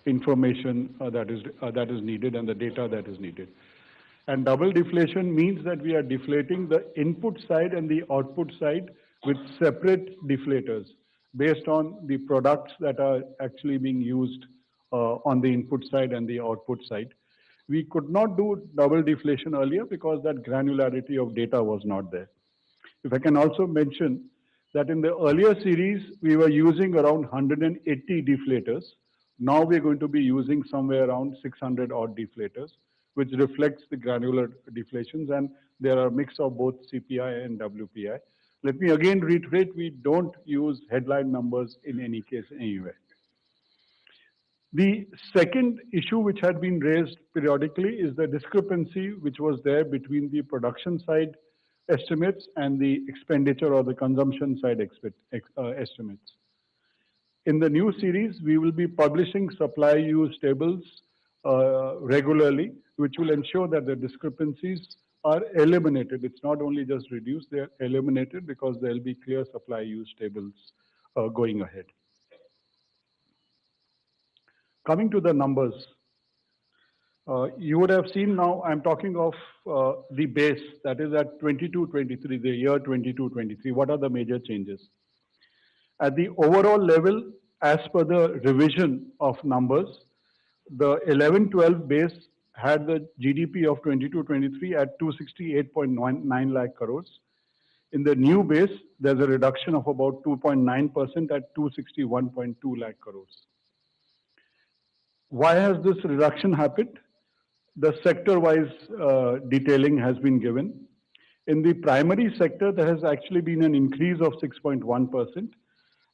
information that is needed and the data that is needed. And double deflation means that we are deflating the input side and the output side with separate deflators based on the products that are actually being used on the input side and the output side. We could not do double deflation earlier because that granularity of data was not there. If I can also mention that in the earlier series, we were using around 180 deflators. Now we're going to be using somewhere around 600 odd deflators, which reflects the granular deflations, and there are a mix of both CPI and WPI. Let me again reiterate, we don't use headline numbers in any case anywhere. The second issue which had been raised periodically is the discrepancy which was there between the production side estimates and the expenditure or the consumption side estimates. In the new series, we will be publishing supply use tables regularly, which will ensure that the discrepancies are eliminated. It's not only just reduced, they're eliminated because there'll be clear supply use tables going ahead. Coming to the numbers, you would have seen now I'm talking of the base, that is at 22-23, the year 22-23. What are the major changes? At the overall level, as per the revision of numbers, the 11-12 base had the GDP of 22-23 at 268.9 lakh crores. In the new base, there's a reduction of about 2.9% at 261.2 lakh crores. Why has this reduction happened? The sector-wise detailing has been given. In the primary sector, there has actually been an increase of 6.1%,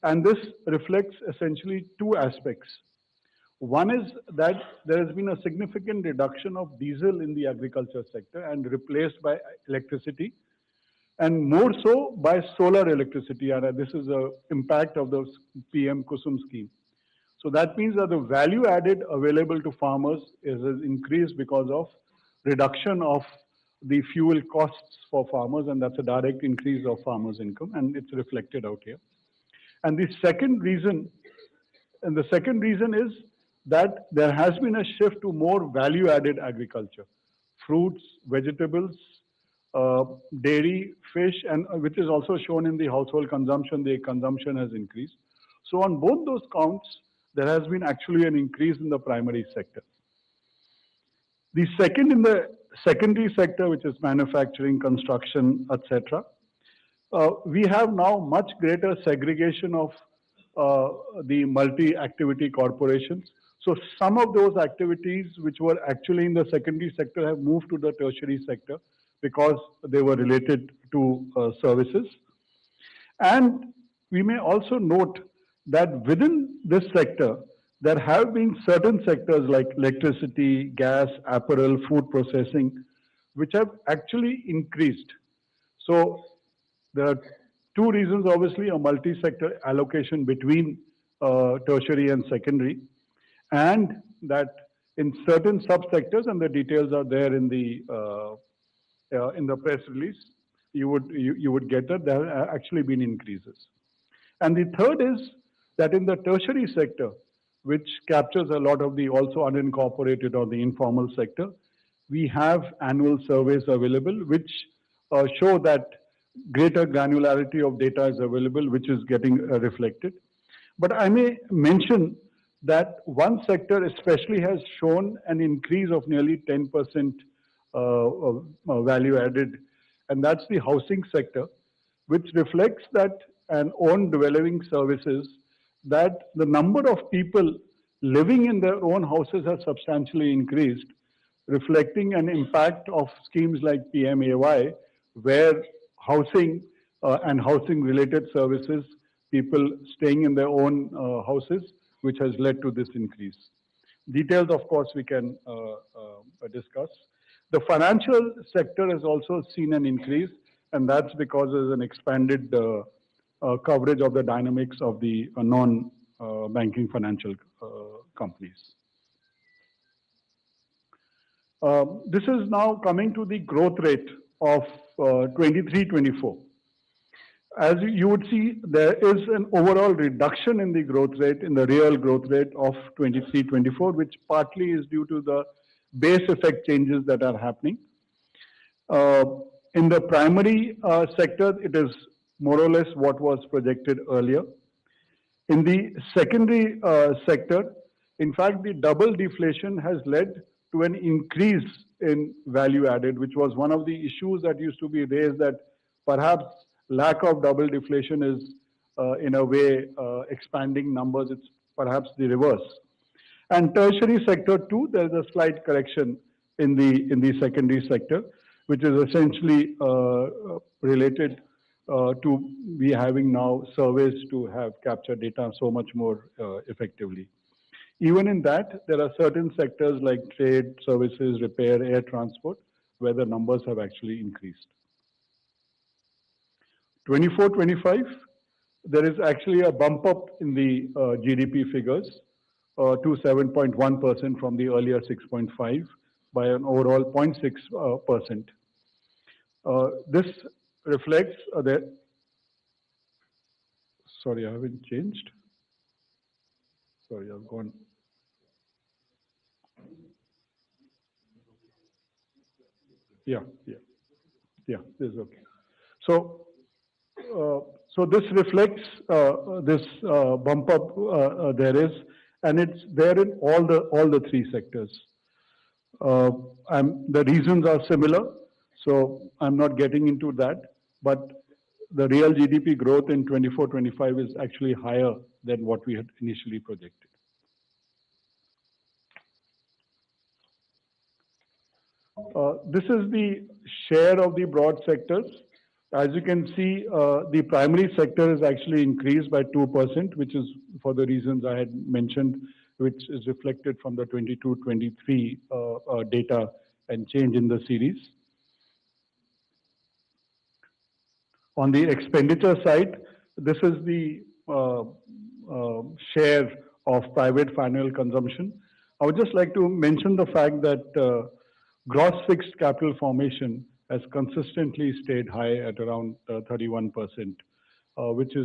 and this reflects essentially two aspects. One is that there has been a significant reduction of diesel in the agriculture sector and replaced by electricity, and more so by solar electricity. And this is an impact of the PM Kusum scheme. So that means that the value added available to farmers has increased because of reduction of the fuel costs for farmers, and that's a direct increase of farmers' income, and it's reflected out here. And the second reason is that there has been a shift to more value-added agriculture, fruits, vegetables, dairy, fish, and which is also shown in the household consumption. The consumption has increased. So on both those counts, there has been actually an increase in the primary sector. The second in the secondary sector, which is manufacturing, construction, etc., we have now much greater segregation of the multi-activity corporations. So some of those activities which were actually in the secondary sector have moved to the tertiary sector because they were related to services. And we may also note that within this sector, there have been certain sectors like electricity, gas, apparel, food processing, which have actually increased. So there are two reasons, obviously, a multi-sector allocation between tertiary and secondary, and that in certain subsectors, and the details are there in the press release, you would get that there have actually been increases. And the third is that in the tertiary sector, which captures a lot of the also unincorporated or the informal sector, we have annual surveys available which show that greater granularity of data is available, which is getting reflected. But I may mention that one sector especially has shown an increase of nearly 10% value added, and that's the housing sector, which reflects that an own developing services, that the number of people living in their own houses has substantially increased, reflecting an impact of schemes like PMAY, where housing and housing-related services, people staying in their own houses, which has led to this increase. Details, of course, we can discuss. The financial sector has also seen an increase, and that's because there's an expanded coverage of the dynamics of the non-banking financial companies. This is now coming to the growth rate of 23-24. As you would see, there is an overall reduction in the growth rate, in the real growth rate of 23-24, which partly is due to the base effect changes that are happening. Uh, in the primary sector, it is more or less what was projected earlier. In the secondary sector, in fact, the double deflation has led to an increase in value added, which was one of the issues that used to be raised, that perhaps lack of double deflation is in a way expanding numbers. It's perhaps the reverse. And tertiary sector too, there is a slight correction in the secondary sector, which is essentially related to we having now surveys to have captured data so much more effectively. Even in that, there are certain sectors like trade, services, repair, air transport, where the numbers have actually increased. 24-25, there is actually a bump up in the GDP figures to 7.1% from the earlier 6.5 by an overall 0.6%. This reflects that, sorry, I haven't changed. Sorry, I've gone. Yeah, this is okay. So, so this reflects this bump up there is, and it's there in all the three sectors. The reasons are similar, so I'm not getting into that. But the real GDP growth in 24-25 is actually higher than what we had initially projected. This is the share of the broad sectors. As you can see, the primary sector is actually increased by 2%, which is for the reasons I had mentioned, which is reflected from the 22-23 data and change in the series. On the expenditure side, this is the share of private final consumption. I would just like to mention the fact that gross fixed capital formation has consistently stayed high at around 31%, which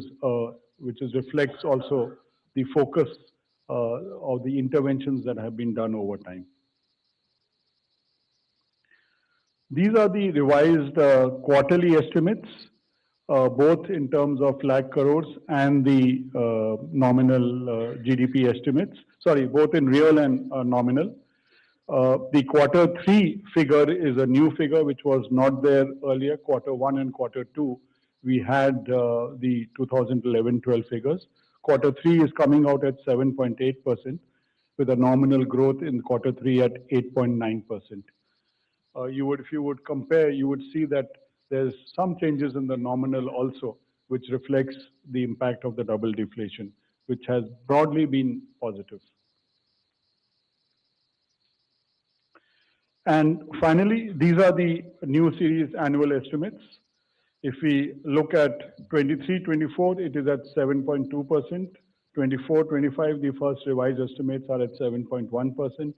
reflects also the focus of the interventions that have been done over time. These are the revised quarterly estimates, both in terms of lakh crores and the nominal GDP estimates. Sorry, both in real and nominal. The Q3 figure is a new figure which was not there earlier. Q1 and Q2, we had the 2011-12 figures. Q3 is coming out at 7.8% with a nominal growth in Q3 at 8.9%. If you would compare, you would see that there's some changes in the nominal also, which reflects the impact of the double deflation, which has broadly been positive. And finally, these are the new series annual estimates. If we look at 23-24, it is at 7.2%. 24-25, the first revised estimates are at 7.1%.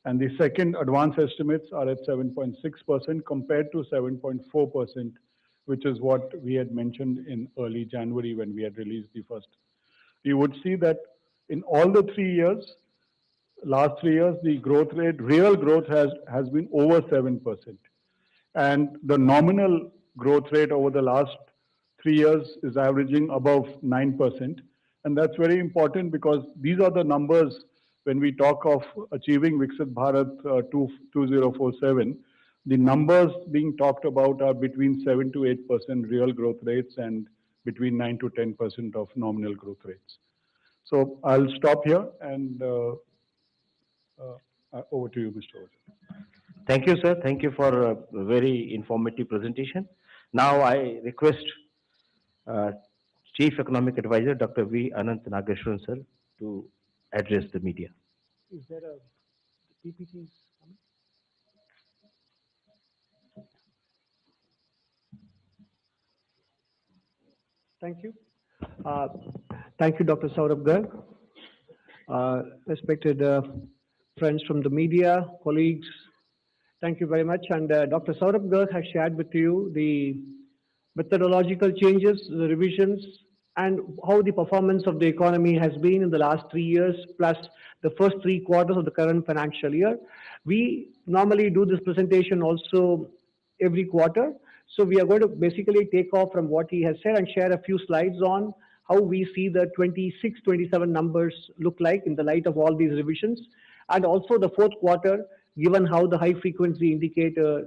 And the second advanced estimates are at 7.6% compared to 7.4%, which is what we had mentioned in early January when we had released the first. You would see that in all the 3 years, last 3 years, the growth rate, real growth has been over 7%. And the nominal growth rate over the last 3 years is averaging above 9%. And that's very important because these are the numbers when we talk of achieving Viksit Bharat 2047. The numbers being talked about are between 7 to 8% real growth rates and between 9 to 10% of nominal growth rates. So I'll stop here and over to you, Mr. Ojan. Thank you, sir. Thank you for a very informative presentation. Now I request Chief Economic Advisor, Dr. V. Anantha Nageswaran, sir, to address the media. Is there a PPTs coming? Thank you. Thank you, Dr. Saurabh Garg. Respected friends from the media, colleagues, thank you very much. And Dr. Saurabh Garg has shared with you the methodological changes, the revisions, and how the performance of the economy has been in the last 3 years, plus the first 3 quarters of the current financial year. We normally do this presentation also every quarter. So we are going to basically take off from what he has said and share a few slides on how we see the 26, 27 numbers look like in the light of all these revisions, and also the fourth quarter, given how the high frequency indicators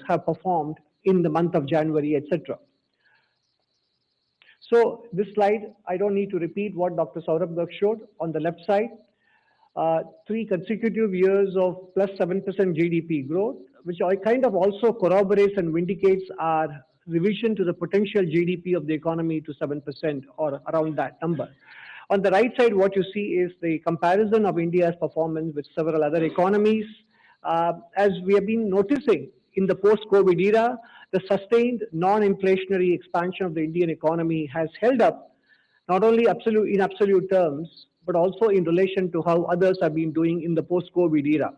have performed in the month of January, etc. So this slide, I don't need to repeat what Dr. Saurabh Garg showed. On the left side, 3 consecutive years of plus 7% GDP growth, which I kind of also corroborates and vindicates our revision to the potential GDP of the economy to 7% or around that number. On the right side, what you see is the comparison of India's performance with several other economies. As we have been noticing in the post-COVID era, the sustained non-inflationary expansion of the Indian economy has held up, not only in absolute terms, but also in relation to how others have been doing in the post-COVID era,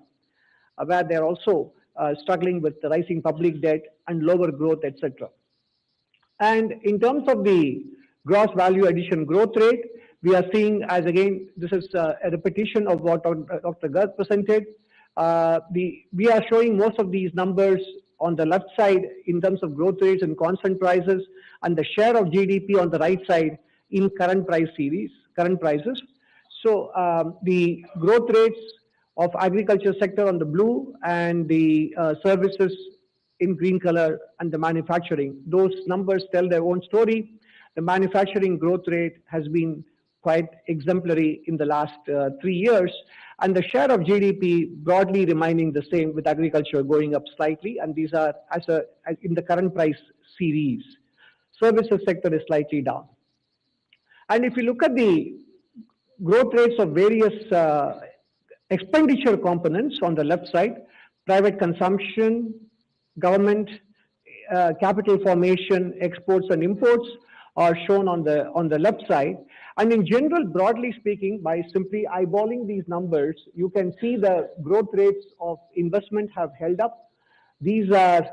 where they're also struggling with the rising public debt and lower growth, etc. And in terms of the gross value addition growth rate, we are seeing, as again, this is a repetition of what Dr. Garg presented. We are showing most of these numbers on the left side in terms of growth rates and constant prices, and the share of GDP on the right side in current prices. So the growth rates of agriculture sector on the blue and the services in green color and the manufacturing, those numbers tell their own story. The manufacturing growth rate has been quite exemplary in the last 3 years, and the share of GDP broadly remaining the same, with agriculture going up slightly, and these are as in the current price series. Services sector is slightly down. And if you look at the growth rates of various expenditure components on the left side, private consumption, government, capital formation, exports and imports are shown on the left side. And in general, broadly speaking, by simply eyeballing these numbers, you can see the growth rates of investment have held up. These are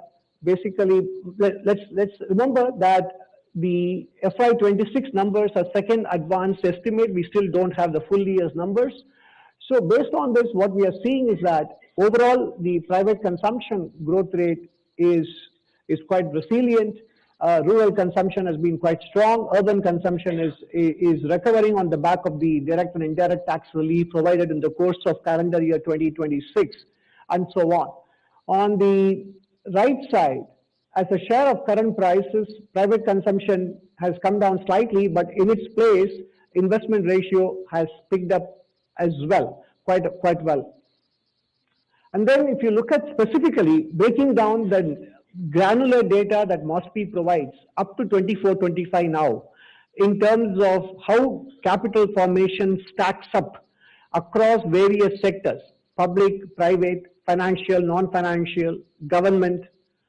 basically, let's remember that the FY26 numbers are second advanced estimate. We still don't have the full year's numbers. So based on this, what we are seeing is that overall the private consumption growth rate is quite resilient. Rural consumption has been quite strong. Urban consumption is recovering on the back of the direct and indirect tax relief provided in the course of calendar year 2026, and so on. On the right side, as a share of current prices, private consumption has come down slightly, but in its place, investment ratio has picked up as well, quite well. And then if you look at specifically breaking down the granular data that MoSPI provides up to 24-25 now, in terms of how capital formation stacks up across various sectors, public, private, financial, non-financial, government,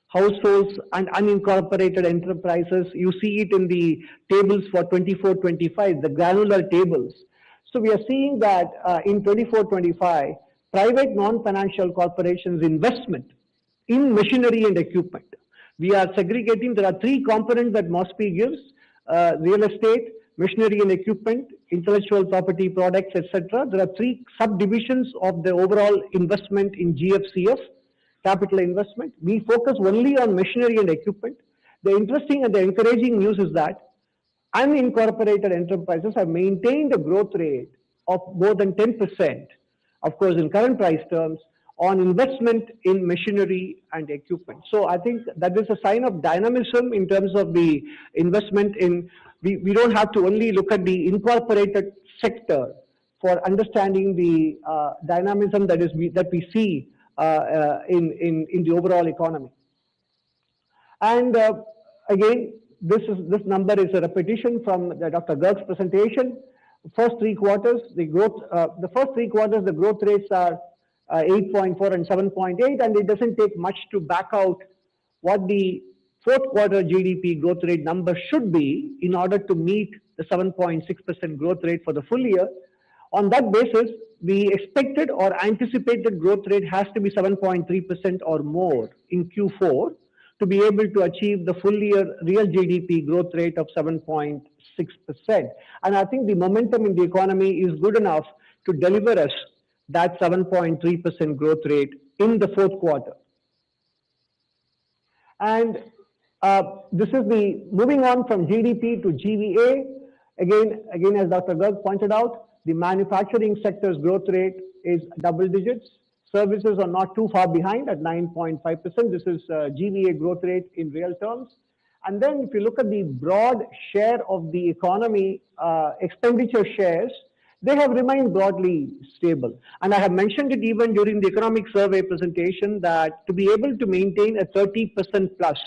households and unincorporated enterprises. You see it in the tables for 24-25, the granular tables. So we are seeing that in 24-25, private non-financial corporations investment in machinery and equipment. We are segregating, there are 3 components that MoSPI gives, real estate, machinery and equipment, intellectual property products, etc. There are 3 subdivisions of the overall investment in GFCF, capital investment. We focus only on machinery and equipment. The interesting and the encouraging news is that unincorporated enterprises have maintained a growth rate of more than 10%, of course in current price terms, on investment in machinery and equipment. So I think that is a sign of dynamism in terms of the investment in, we don't have to only look at the incorporated sector for understanding the dynamism that we see in the overall economy. And again, this number is a repetition from Dr. Garg's presentation. First 3 quarters, the growth rates are 8.4 and 7.8, and it doesn't take much to back out what the fourth quarter GDP growth rate number should be in order to meet the 7.6% growth rate for the full year. On that basis, the expected or anticipated growth rate has to be 7.3% or more in Q4 to be able to achieve the full year real GDP growth rate of 7.6%. And I think the momentum in the economy is good enough to deliver us that 7.3% growth rate in the fourth quarter. And this is the moving on from GDP to GVA. Again, as Dr. Garg pointed out, the manufacturing sector's growth rate is double digits. Services are not too far behind at 9.5%. This is GVA growth rate in real terms. And then if you look at the broad share of the economy, expenditure shares, they have remained broadly stable. And I have mentioned it even during the economic survey presentation that to be able to maintain a 30% plus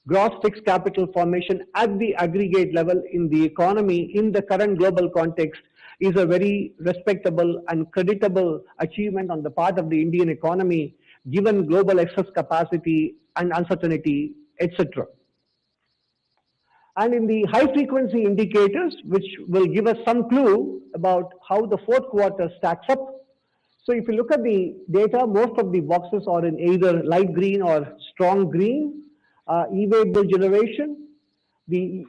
gross fixed capital formation at the aggregate level in the economy in the current global context is a very respectable and creditable achievement on the part of the Indian economy, given global excess capacity and uncertainty, etc. And in the high frequency indicators, which will give us some clue about how the fourth quarter stacks up. So if you look at the data, most of the boxes are in either light green or strong green. E-way bill generation, the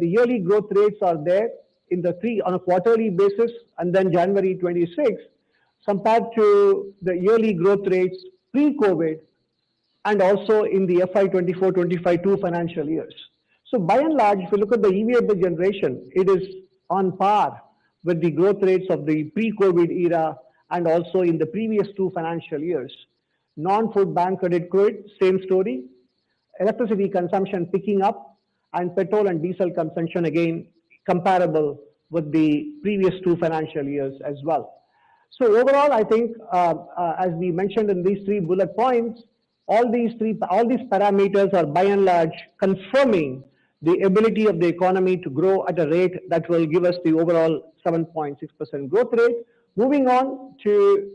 yearly growth rates are there in the on a quarterly basis, and then January 26 compared to the yearly growth rates pre-COVID and also in the FY 24-25 two financial years. So by and large, if you look at the E-way bill generation, it is on par with the growth rates of the pre-COVID era and also in the previous two financial years. Non-food bank credit, same story. Electricity consumption picking up, and petrol and diesel consumption again comparable with the previous two financial years as well. So overall, I think as we mentioned in these 3 bullet points, all these parameters are by and large confirming the ability of the economy to grow at a rate that will give us the overall 7.6% growth rate. Moving on to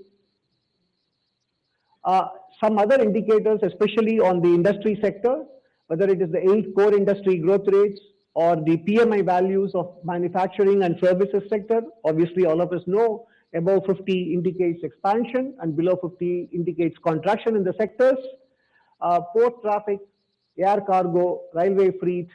some other indicators, especially on the industry sector, whether it is the 8 core industry growth rates or the PMI values of manufacturing and services sector. Obviously, all of us know above 50 indicates expansion and below 50 indicates contraction in the sectors. Port traffic, air cargo, railway freight,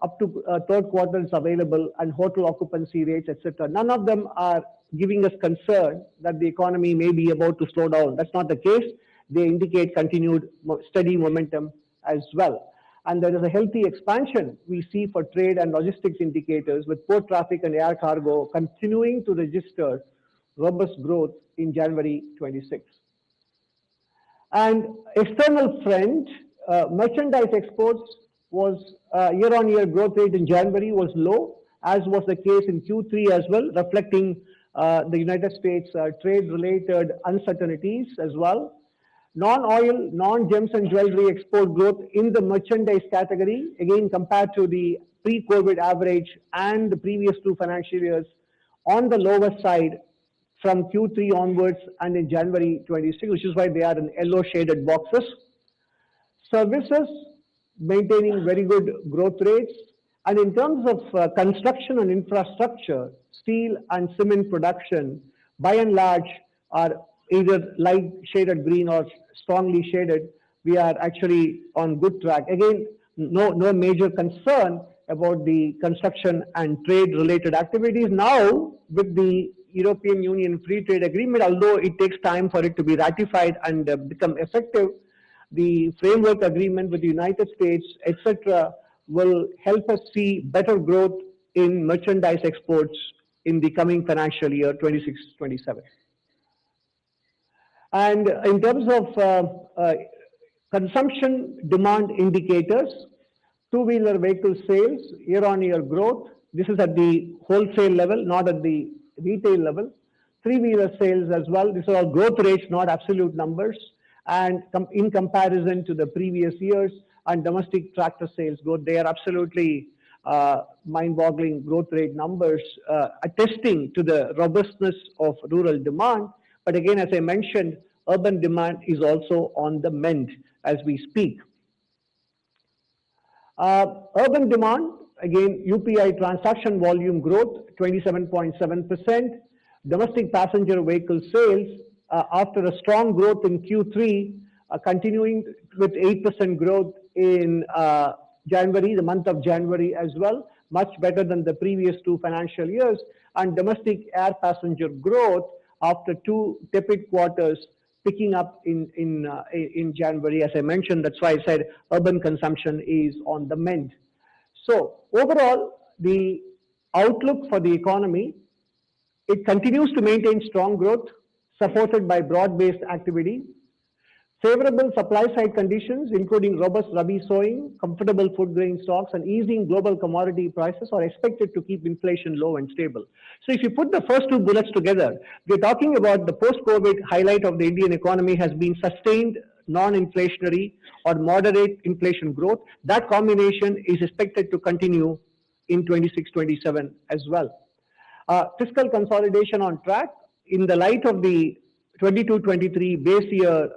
up to third quarter is available, and hotel occupancy rates, etc. None of them are giving us concern that the economy may be about to slow down. That's not the case. They indicate continued steady momentum as well. And there is a healthy expansion we see for trade and logistics indicators, with port traffic and air cargo continuing to register robust growth in January 26. And external front, merchandise exports was year-on-year growth rate in January was low, as was the case in Q3 as well, reflecting the United States trade-related uncertainties as well. Non-oil, non-gems and jewelry export growth in the merchandise category, again compared to the pre-COVID average and the previous two financial years, on the lower side from Q3 onwards and in January 26, which is why they are in yellow shaded boxes. Services maintaining very good growth rates. And in terms of construction and infrastructure, steel and cement production, by and large, are either light shaded green or strongly shaded. We are actually on good track. Again, no major concern about the construction and trade related activities. Now, with the European Union Free Trade Agreement, although it takes time for it to be ratified and become effective, the framework agreement with the United States, etc., will help us see better growth in merchandise exports in the coming financial year 26-27. And in terms of consumption demand indicators, two-wheeler vehicle sales, year-on-year growth, this is at the wholesale level, not at the retail level. Three-wheeler sales as well, these are all growth rates, not absolute numbers. And in comparison to the previous years, and domestic tractor sales growth, they are absolutely mind-boggling growth rate numbers, attesting to the robustness of rural demand. But again, as I mentioned, urban demand is also on the mend as we speak. Urban demand, again, UPI transaction volume growth, 27.7%. Domestic passenger vehicle sales, after a strong growth in Q3, continuing with 8% growth in January, the month of January as well, much better than the previous two financial years, and domestic air passenger growth after two tepid quarters picking up in January. As I mentioned, that's why I said urban consumption is on the mend. So overall, the outlook for the economy, it continues to maintain strong growth, supported by broad-based activity. Favorable supply-side conditions, including robust Rabi sowing, comfortable food grain stocks, and easing global commodity prices are expected to keep inflation low and stable. So if you put the first two bullets together, we're talking about the post-COVID highlight of the Indian economy has been sustained non-inflationary or moderate inflation growth. That combination is expected to continue in 26-27 as well. Fiscal consolidation on track in the light of the 22-23 base year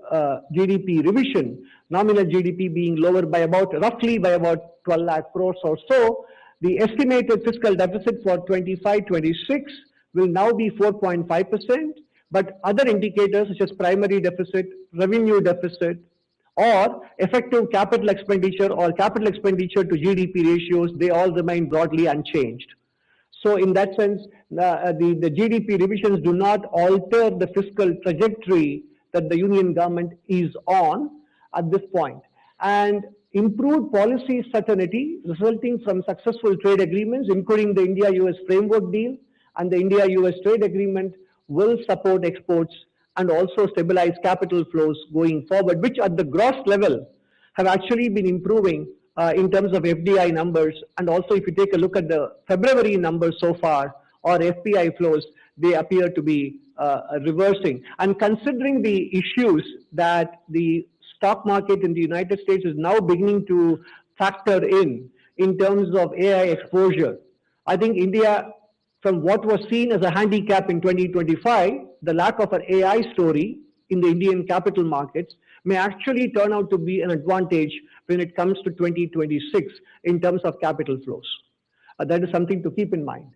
GDP revision, nominal GDP being lower by roughly by about 12 lakh crores or so. The estimated fiscal deficit for 25-26 will now be 4.5%, but other indicators such as primary deficit, revenue deficit, or effective capital expenditure or capital expenditure to GDP ratios, they all remain broadly unchanged. So in that sense, the GDP revisions do not alter the fiscal trajectory that the union government is on at this point. And improved policy certainty resulting from successful trade agreements, including the India-US framework deal and the India-US trade agreement, will support exports and also stabilize capital flows going forward, which at the gross level have actually been improving in terms of FDI numbers. And also if you take a look at the February numbers so far, or FPI flows, they appear to be reversing. And considering the issues that the stock market in the United States is now beginning to factor in terms of AI exposure, I think India, from what was seen as a handicap in 2025, the lack of an AI story in the Indian capital markets may actually turn out to be an advantage when it comes to 2026 in terms of capital flows. That is something to keep in mind.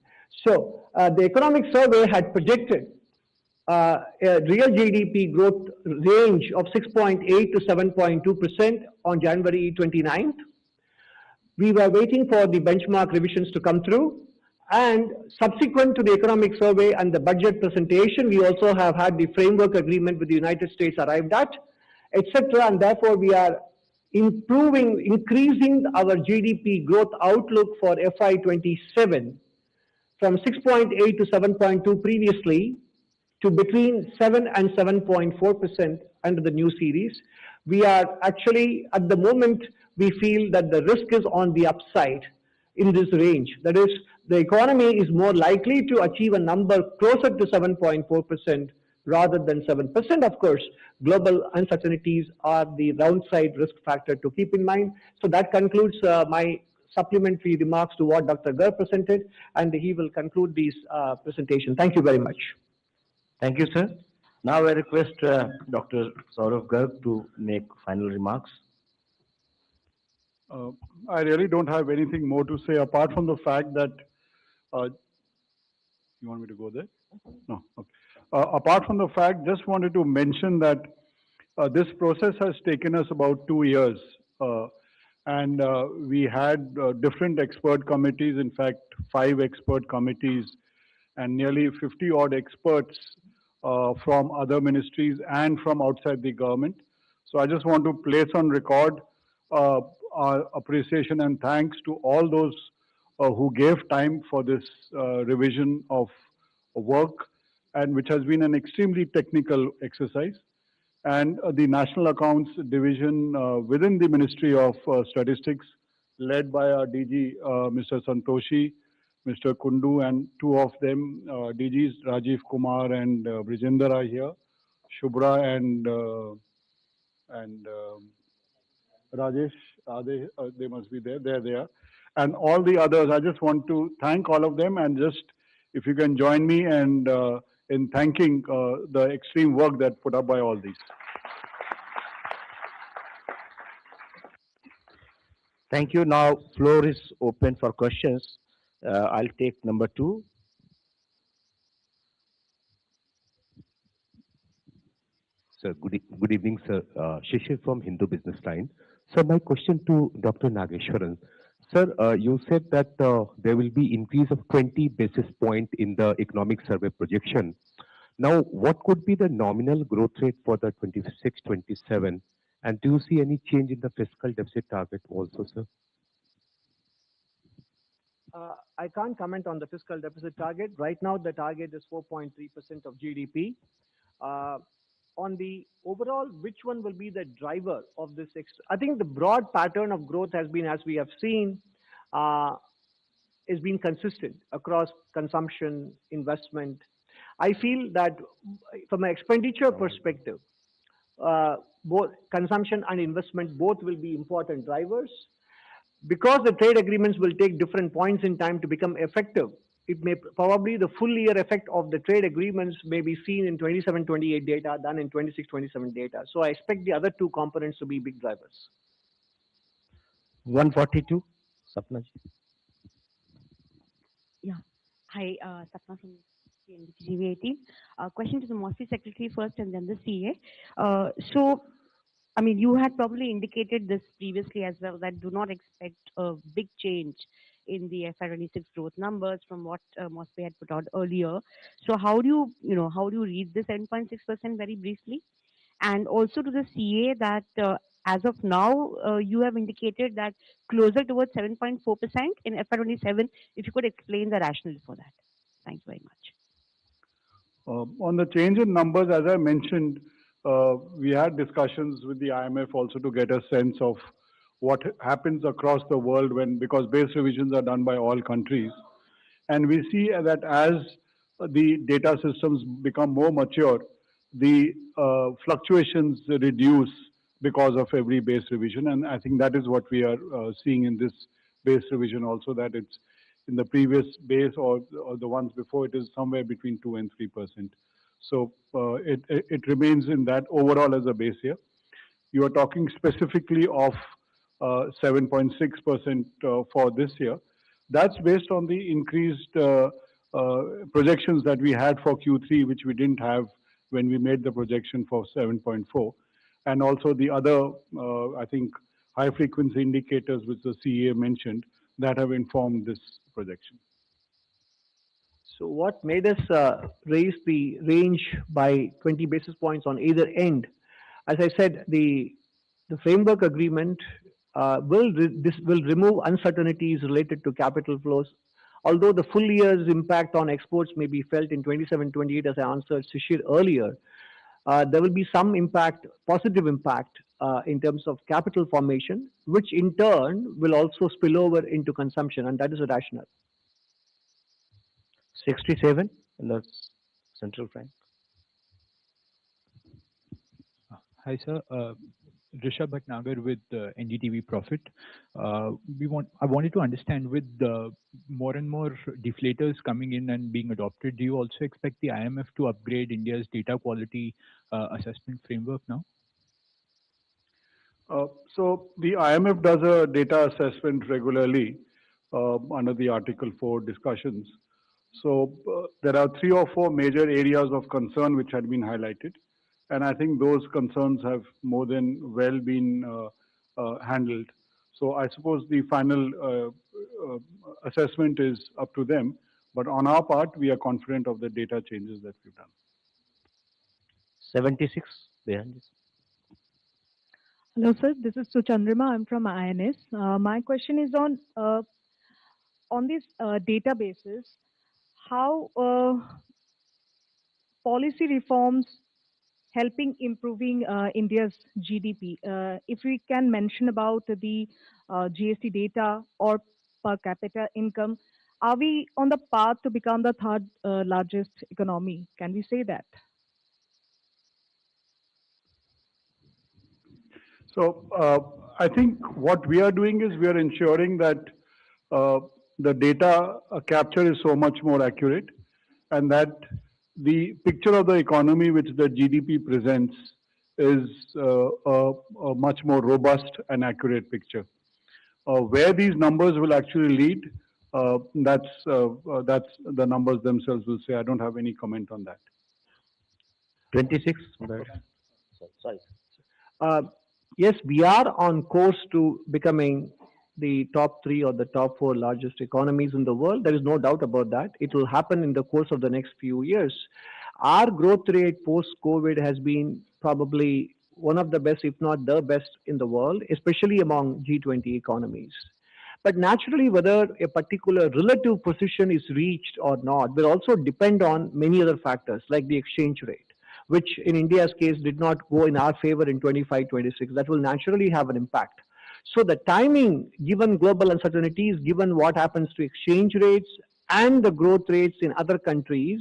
So the economic survey had projected a real GDP growth range of 6.8 to 7.2% on January 29th. We were waiting for the benchmark revisions to come through. And subsequent to the economic survey and the budget presentation, we also have had the framework agreement with the United States arrived at, etc. And therefore, we are increasing our GDP growth outlook for FY27 from 6.8 to 7.2 previously to between 7 and 7.4% under the new series. We are actually, at the moment, we feel that the risk is on the upside in this range. That is, the economy is more likely to achieve a number closer to 7.4% rather than 7%. Of course, global uncertainties are the downside risk factor to keep in mind. So that concludes my supplementary remarks to what Dr. Garg presented, and he will conclude this presentation. Thank you very much. Thank you, sir. Now I request Dr. Subhash Garg to make final remarks. I really don't have anything more to say apart from the fact that you want me to go there? No. Okay. Apart from the fact, just wanted to mention that this process has taken us about 2 years, and we had different expert committees, in fact, 5 expert committees, and nearly 50 odd experts from other ministries and from outside the government. So I just want to place on record our appreciation and thanks to all those who gave time for this revision of work, and which has been an extremely technical exercise. And the National Accounts Division within the Ministry of Statistics, led by our DG, Mr. Santoshi, Mr. Kundu, and 2 of them, DGs, Rajiv Kumar and Brijender are here, Shubhra and Rajesh, they must be there, there they are. And all the others, I just want to thank all of them, and just, if you can join me and in thanking the extreme work that put up by all these. Thank you. Now, floor is open for questions. I'll take number 2. Sir, good evening, sir. Shishir from Hindu Business Line. Sir, my question to Dr. Nageswaran. Sir, you said that there will be increase of 20 basis point in the economic survey projection. Now, what could be the nominal growth rate for the 26-27? And do you see any change in the fiscal deficit target also, sir? I can't comment on the fiscal deficit target. Right now, the target is 4.3% of GDP. On the overall, which one will be the driver of this? I think the broad pattern of growth has been, as we have seen, is being consistent across consumption, investment. I feel that from an expenditure perspective, both consumption and investment both will be important drivers. Because the trade agreements will take different points in time to become effective, it may probably the full year effect of the trade agreements may be seen in 27-28 data than in 26-27 data. So I expect the other two components to be big drivers. 142, Sapna ji. Yeah. Hi, Sapna from CNBC. Question to the MoSPI secretary first and then the CA. I mean, you had probably indicated this previously as well, that do not expect a big change in the FY26 growth numbers from what MoSPI had put out earlier. So how do you read this 7.6% very briefly? And also to the CA that as of now, you have indicated that closer towards 7.4% in FY27. If you could explain the rationale for that. Thanks very much. On the change in numbers, as I mentioned, we had discussions with the IMF also to get a sense of what happens across the world because base revisions are done by all countries. And we see that as the data systems become more mature, the fluctuations reduce because of every base revision. And I think that is what we are seeing in this base revision also, that it's in the previous base or the ones before, it is somewhere between 2 and 3%. So it remains in that overall as a base year. You are talking specifically of 7.6% for this year. That's based on the increased projections that we had for Q3, which we didn't have when we made the projection for 7.4. And also the other, I think, high frequency indicators which the CA mentioned that have informed this projection. So what made us raise the range by 20 basis points on either end? As I said, the framework agreement will remove uncertainties related to capital flows. Although the full year's impact on exports may be felt in 27-28, as I answered Shishir earlier, there will be some impact, positive impact in terms of capital formation, which in turn will also spill over into consumption, and that is a rationale. 67 in the central bank. Hi, sir. Rishabh Bhatnagar with NDTV Profit. I wanted to understand, with more and more deflators coming in and being adopted, do you also expect the IMF to upgrade India's data quality assessment framework now? So the IMF does a data assessment regularly under the Article 4 discussions. So there are 3 or 4 major areas of concern which had been highlighted. And I think those concerns have more than well been handled. So I suppose the final assessment is up to them. But on our part, we are confident of the data changes that we've done. 76, behind this. Hello, sir. This is Suchandrima. I'm from INS. My question is on these databases, how policy reforms helping improving India's GDP. If we can mention about the GST data or per capita income, are we on the path to become the third largest economy? Can we say that? So I think what we are doing is we are ensuring that the data capture is so much more accurate, and that the picture of the economy which the GDP presents is a much more robust and accurate picture. Where these numbers will actually lead, that's the numbers themselves will say. I don't have any comment on that. 26, Sorry. Uh, yes, we are on course to becoming the top three or the top four largest economies in the world. There is no doubt about that. It will happen in the course of the next few years. Our growth rate post COVID has been probably one of the best, if not the best in the world, especially among G20 economies. But naturally, whether a particular relative position is reached or not will also depend on many other factors like the exchange rate, which in India's case did not go in our favor in 25-26. That will naturally have an impact. So the timing, given global uncertainties, given what happens to exchange rates and the growth rates in other countries,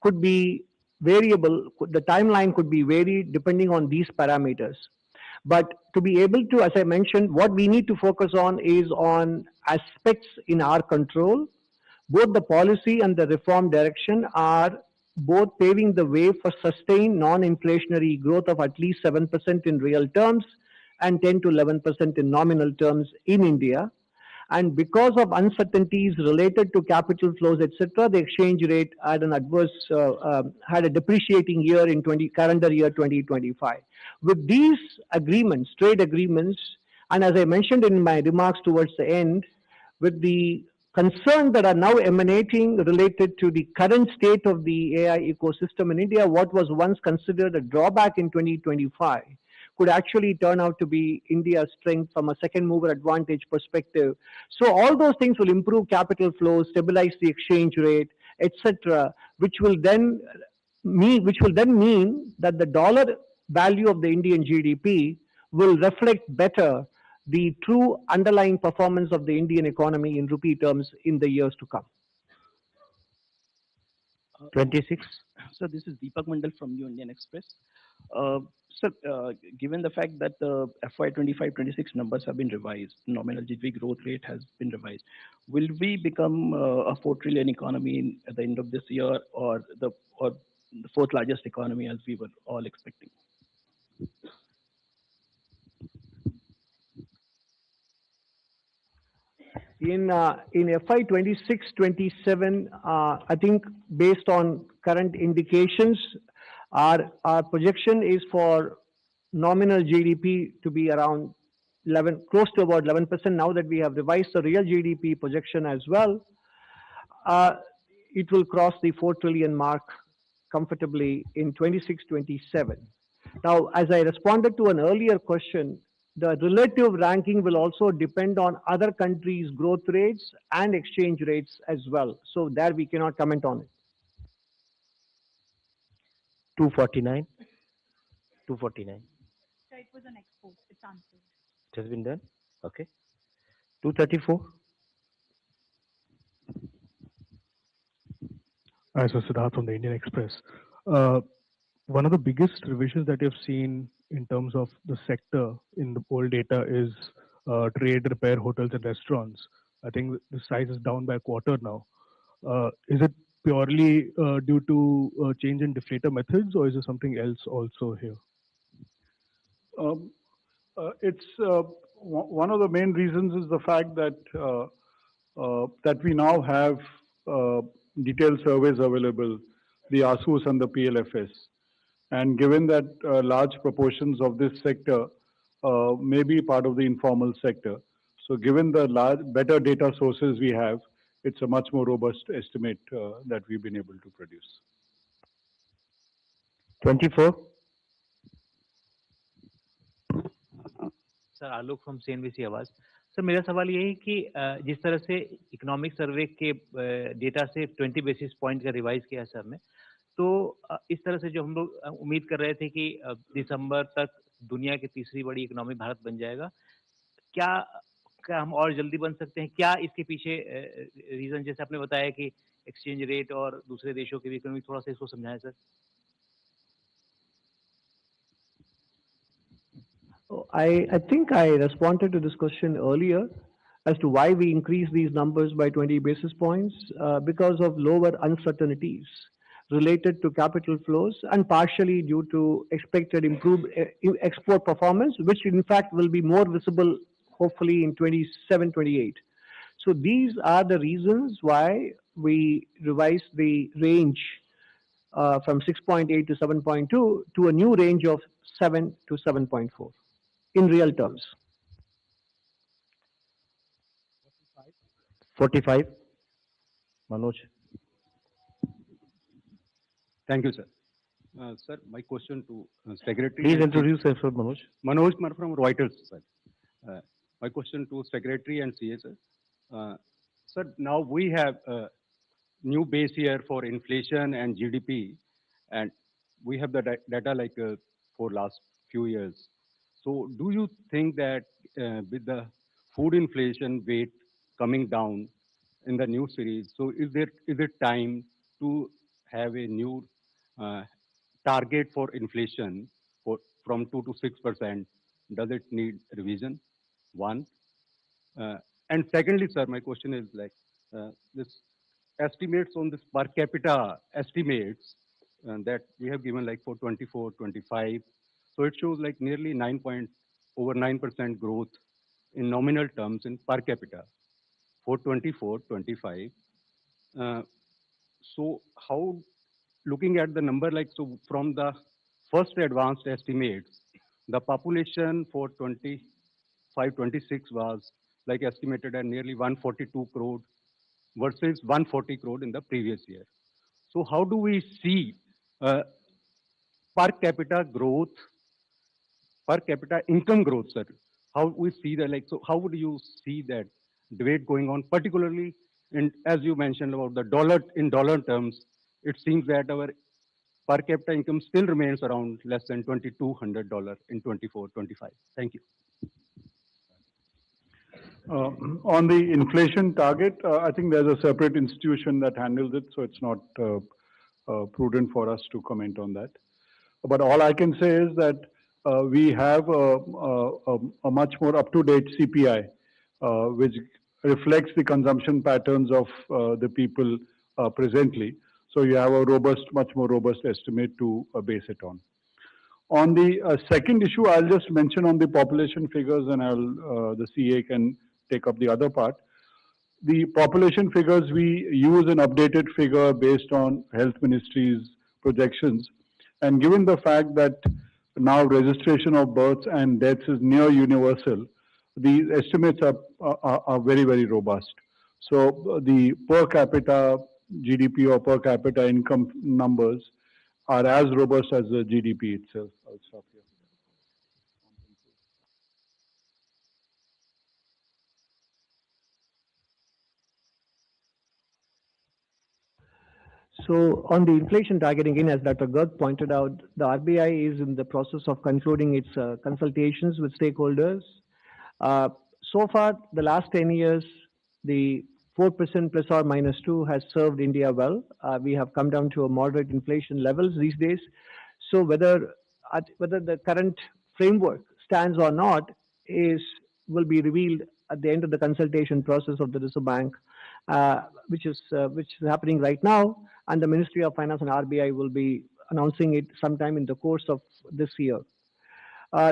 could be variable. The timeline could be varied depending on these parameters. But to be able to, as I mentioned, what we need to focus on is on aspects in our control. Both the policy and the reform direction are both paving the way for sustained non-inflationary growth of at least 7% in real terms and 10 to 11% in nominal terms in India. And because of uncertainties related to capital flows, etc., the exchange rate had an had a depreciating year in calendar year 2025. With these agreements, trade agreements, and as I mentioned in my remarks towards the end, with the concerns that are now emanating related to the current state of the AI ecosystem in India, what was once considered a drawback in 2025 could actually turn out to be India's strength from a second mover advantage perspective. So all those things will improve capital flows, stabilize the exchange rate, etc., which will then mean that the dollar value of the Indian GDP will reflect better the true underlying performance of the Indian economy in rupee terms in the years to come. 26. So this is Deepak Mandal from New Indian Express. Sir, given the fact that the FY 25-26 numbers have been revised, nominal GDP growth rate has been revised, will we become a 4 trillion economy at the end of this year, or the fourth largest economy as we were all expecting? In FY 26-27, I think based on current indications, our projection is for nominal GDP to be around 11, close to about 11%. Now that we have revised the real GDP projection as well, it will cross the 4 trillion mark comfortably in 26-27. Now, as I responded to an earlier question, the relative ranking will also depend on other countries' growth rates and exchange rates as well. So there we cannot comment on it. 249. 249. So it was an export. It's answered. It has been done? Okay. 234. Hi, so Siddharth from the Indian Express. One of the biggest revisions that you've seen in terms of the sector in the old data is trade, repair, hotels, and restaurants. I think the size is down by a quarter now. Is it purely due to change in deflator methods, or is there something else also here? It's one of the main reasons is the fact that that we now have detailed surveys available, the ASUS and the PLFS. And given that large proportions of this sector may be part of the informal sector, so given the better data sources we have, it's a much more robust estimate that we've been able to produce. 24. Sir Alok from CNBC आवाज sir मेरा सवाल ये है कि जिस तरह से economic survey के डेटा से 20 बेसिस पॉइंट का रिवाइज किया है सर ने तो इस तरह से जो हम लोग उम्मीद कर रहे थे कि दिसंबर तक दुनिया की तीसरी बड़ी इकोनॉमी भारत बन जाएगा क्या हम और जल्दी बन सकते हैं क्या इसके पीछे रीजन जैसे आपने बताया कि एक्सचेंज रेट और दूसरे देशों की भी इकोनॉमी थोड़ा सा इसको समझाएं sir I think I responded to this question earlier as to why we increased these numbers by 20 basis points because of lower uncertainties related to capital flows and partially due to expected improved export performance, which in fact will be more visible hopefully in 27-28. So these are the reasons why we revised the range from 6.8 to 7.2 to a new range of 7 to 7.4 in real terms. 45. Manoj. Thank you, sir. Sir, my question to Secretary. Please introduce yourself, Manoj. Manoj Kumar from Reuters, sir. My question to Secretary and CA, sir. Sir, now we have a new base year for inflation and GDP, and we have the data like for last few years. So do you think that with the food inflation weight coming down in the new series, so is it time to have a new target for inflation from 2 to 6%? Does it need revision? One. And secondly, sir, my question is like this estimates on this per capita estimates that we have given like for 24, 25. So it shows like nearly over 9% growth in nominal terms in per capita for 24, 25. So how, looking at the number, like, so from the first advanced estimates, the population for 25, 26 was like estimated at nearly 142 crore versus 140 crore in the previous year. So how do we see per capita growth, per capita income growth, sir? How we see that, like, so how would you see that debate going on, particularly in, as you mentioned about the dollar, in dollar terms, it seems that our per capita income still remains around less than $2,200 in 24, 25. Thank you. On the inflation target, I think there's a separate institution that handles it, so it's not prudent for us to comment on that. But all I can say is that we have a much more up-to-date CPI, which reflects the consumption patterns of the people presently. So you have a robust, much more robust estimate to base it on. On the second issue, I'll just mention on the population figures, and the CA can take up the other part. The population figures, we use an updated figure based on Health Ministry's projections. And given the fact that now registration of births and deaths is near universal, the estimates are very, very robust. So the per capita GDP or per capita income numbers are as robust as the GDP itself. I'll stop here. So on the inflation target, again, as Dr. Garg pointed out, the RBI is in the process of concluding its consultations with stakeholders. So far, the last 10 years, the 4% plus or minus 2 has served India well. We have come down to a moderate inflation levels these days. So whether the current framework stands or not will be revealed at the end of the consultation process of the Reserve Bank, which is happening right now, and the Ministry of Finance and RBI will be announcing it sometime in the course of this year.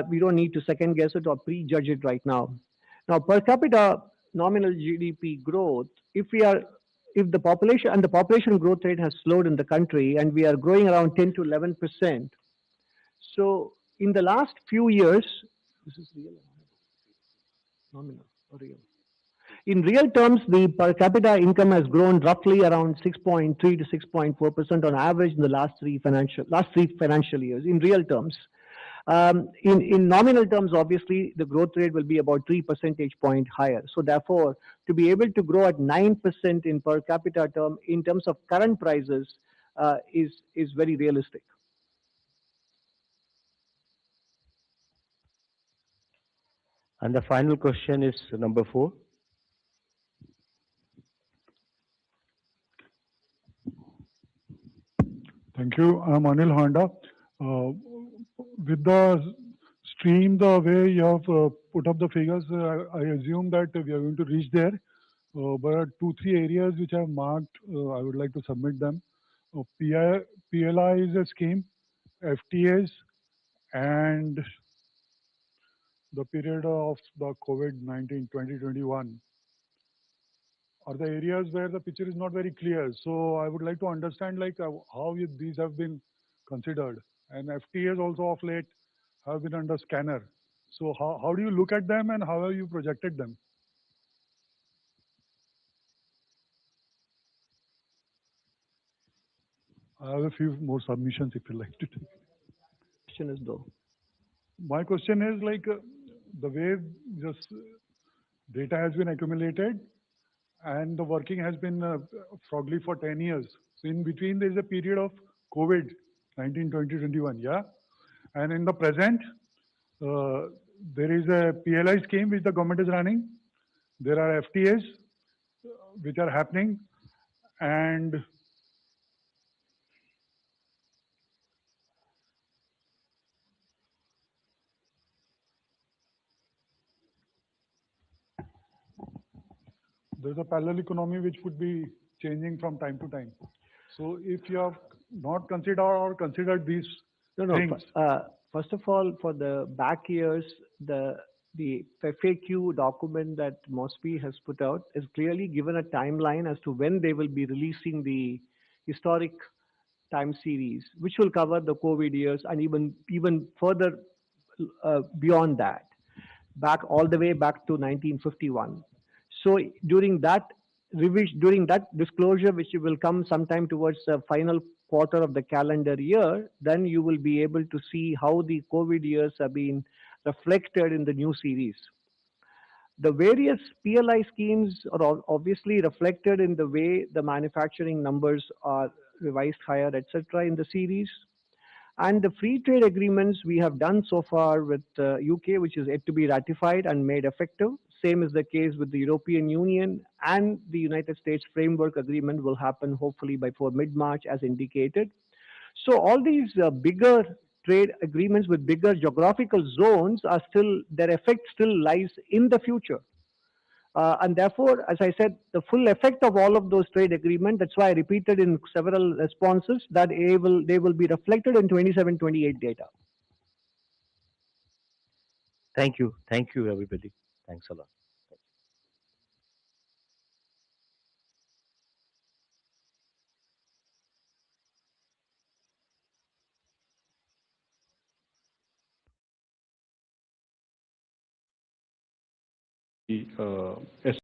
We don't need to second guess it or prejudge it right now. Now, per capita nominal GDP growth, if the population growth rate has slowed in the country and we are growing around 10 to 11%. So in the last few years, this is real, nominal or real. In real terms, the per capita income has grown roughly around 6.3 to 6.4% on average in the last three financial years. In real terms, in nominal terms, obviously the growth rate will be about 3 percentage point higher. So therefore, to be able to grow at 9% in per capita term in terms of current prices is very realistic. And the final question is number 4. Thank you. I'm Anil Honda. With the stream, the way you have put up the figures, I assume that we are going to reach there. But 2-3 areas which I have marked, I would like to submit them. PLI is a scheme, FTAs, and the period of the COVID-19 2021. are the areas where the picture is not very clear. So I would like to understand like how these have been considered. And FTAs also of late have been under scanner. So how do you look at them and how have you projected them? I have a few more submissions if you like to take. Question is though. My question is like the way this data has been accumulated and the working has been frogly for 10 years. So in between there is a period of COVID, 19, 20, 21, yeah? And in the present, there is a PLI scheme which the government is running. There are FTAs which are happening, and there's a parallel economy which would be changing from time to time. So if you have not considered or considered these things. First of all, for the back years, the FAQ document that MoSPI has put out is clearly given a timeline as to when they will be releasing the historic time series, which will cover the COVID years and even further beyond that, back all the way back to 1951. So during that disclosure, which will come sometime towards the final quarter of the calendar year, then you will be able to see how the COVID years have been reflected in the new series. The various PLI schemes are obviously reflected in the way the manufacturing numbers are revised higher, etc., in the series. And the free trade agreements we have done so far with UK, which is yet to be ratified and made effective. Same is the case with the European Union, and the United States Framework Agreement will happen hopefully before mid-March as indicated. So all these bigger trade agreements with bigger geographical zones are still, their effect still lies in the future. And therefore, as I said, the full effect of all of those trade agreements, that's why I repeated in several responses that they will be reflected in 27-28 data. Thank you. Thank you, everybody. Thanks a lot. The